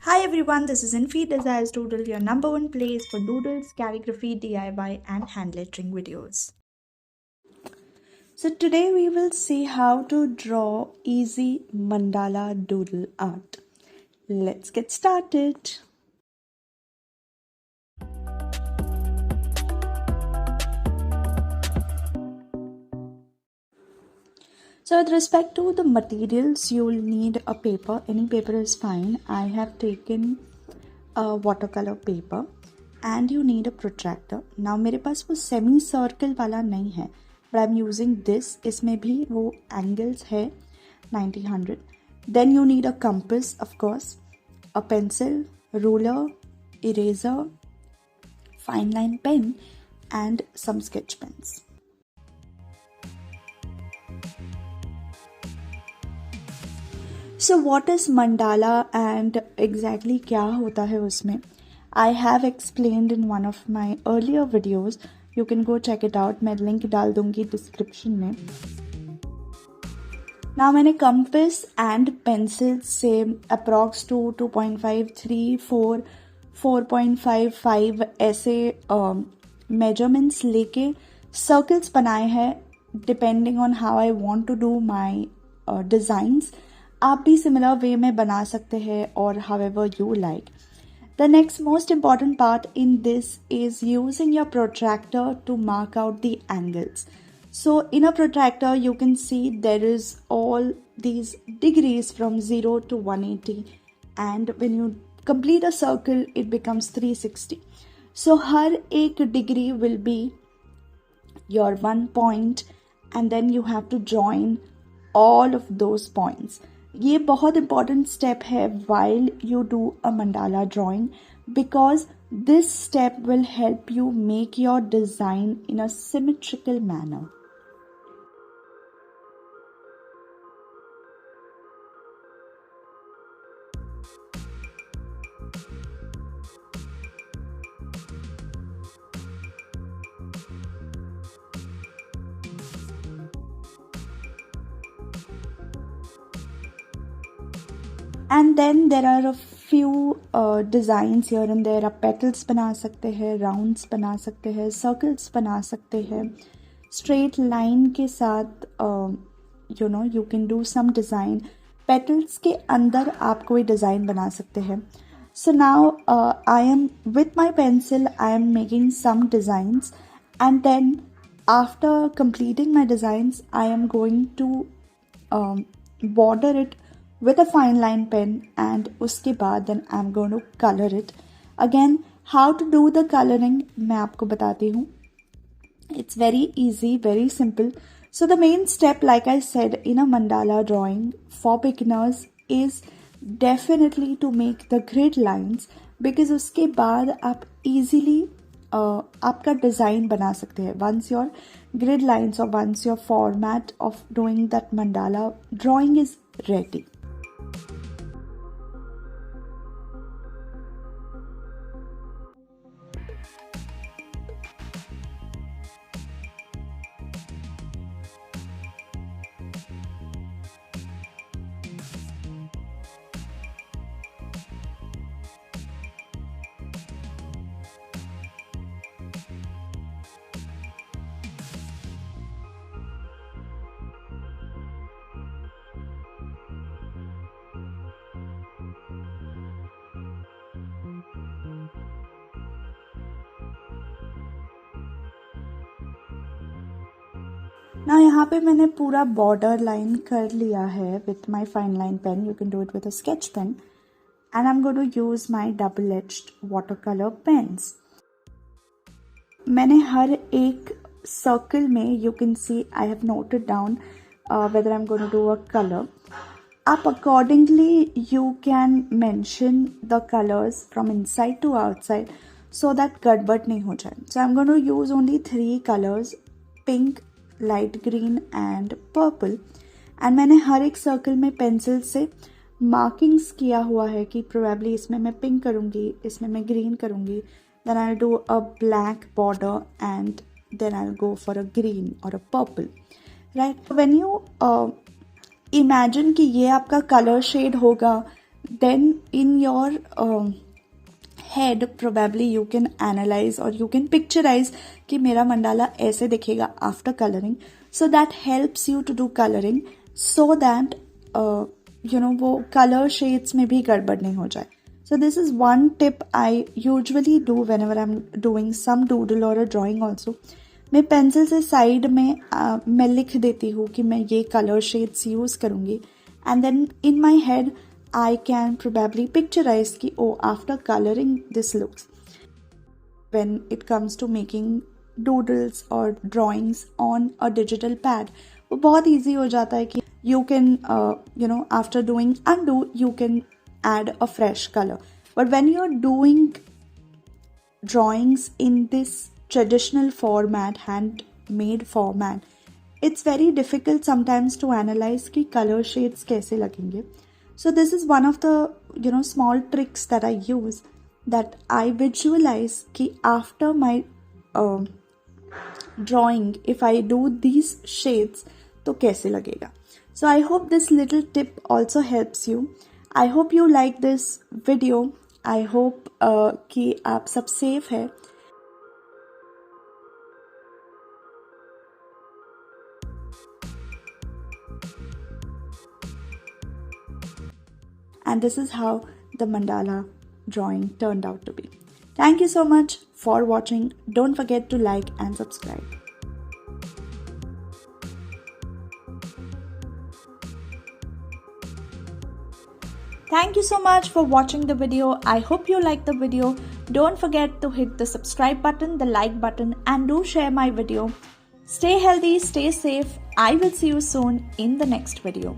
Hi everyone, this is Infi Desires Doodle, your number one place for doodles, calligraphy, DIY, and hand lettering videos. So today we will see how to draw easy mandala doodle art. Let's get started. So with respect to the materials, you will need a paper. Any paper is fine. I have taken a watercolor paper and you need a protractor. Now मेरे पास वो semi circle वाला नहीं है, but I'm using this. इसमें भी वो angles है 90, 100. Then you need a compass, of course, a pencil, ruler, eraser, fine line pen, and some sketch pens. So what is mandala and exactly क्या होता है उसमें? I have explained in one of my earlier videos. You can go check it out. मैं link डाल दूँगी description में. Now मैंने compass and pencil से approx to 2.5, 3, 4, 4.5, 5 ऐसे measurements लेके circles बनाए हैं depending on how I want to do my designs. आप भी सिमिलर वे में बना सकते हैं और however you like. The next most important part in this is using your protractor to mark out the angles. So in a protractor you can see there is all these degrees from 0 to 180, and when you complete a circle it becomes 360. So हर एक degree will be your one point and then you have to join all of those points. ये बहुत important step है while you do a mandala drawing, because this step will help you make your design in a symmetrical manner. And then there are a few designs here and there. आप petals बना सकते हैं, rounds बना सकते हैं, circles बना सकते हैं, straight line के साथ you can do some design. Petals के अंदर आप कोई design बना सकते हैं. So now I am with my pencil, I am making some designs, and then after completing my designs I am going to border it with a fine line pen, and उसके बाद then I'm going to color it. Again, how to do the coloring मैं आपको बताती हूँ. It's very easy, very simple. So the main step, like I said, in a mandala drawing for beginners is definitely to make the grid lines, because उसके बाद आप easily आपका design बना सकते हैं. Once your grid lines or once your format of doing that mandala drawing is ready. ना यहाँ पे मैंने पूरा बॉर्डर लाइन कर लिया है with my fine line pen. You can do it with a sketch pen, and I am going to use my double edged water colour pens. मैंने हर एक सर्कल में you can see I have noted down whether I am going to do a colour. आप accordingly you can mention the colours from inside to outside so that गड़बड़ नहीं हो जाए. So I am going to use only 3 colours, pink, light green and purple. And मैंने हर एक circle में pencil से मार्किंग्स किया हुआ है कि प्रोबेबली इसमें मैं पिंक करूँगी, इसमें मैं ग्रीन करूँगी, then I do a black border and then I go for a green और a purple. Right, when you imagine कि ये आपका कलर शेड होगा then in your head probably you can analyze or you can picturize कि मेरा mandala ऐसे दिखेगा after coloring. So that helps you to do coloring so that वो color shades में भी गड़बड़ नहीं हो जाए. So this is one tip I usually do whenever I'm doing some doodle or a drawing also. मैं पेंसिल से side में मैं लिख देती हूँ कि मैं ये कलर शेड्स यूज़ करूँगी, and then in my head I can probably picturize कि oh after coloring this looks. When it comes to making doodles or drawings on a digital pad, वो बहुत easy हो जाता है कि you can after doing undo you can add a fresh color. But when you're doing drawings in this traditional format, handmade format, it's very difficult sometimes to analyze कि color shades कैसे लगेंगे. So this is one of the small tricks that I use, that I visualize कि after my drawing if I do these shades तो कैसे लगेगा. So I hope this little tip also helps you. I hope you like this video. I hope कि आप सब safe है. And this is how the mandala drawing turned out to be. Thank you so much for watching. Don't forget to like and subscribe. Thank you so much for watching the video. I hope you liked the video. Don't forget to hit the subscribe button, the like button, and do share my video. Stay healthy, stay safe. I will see you soon in the next video.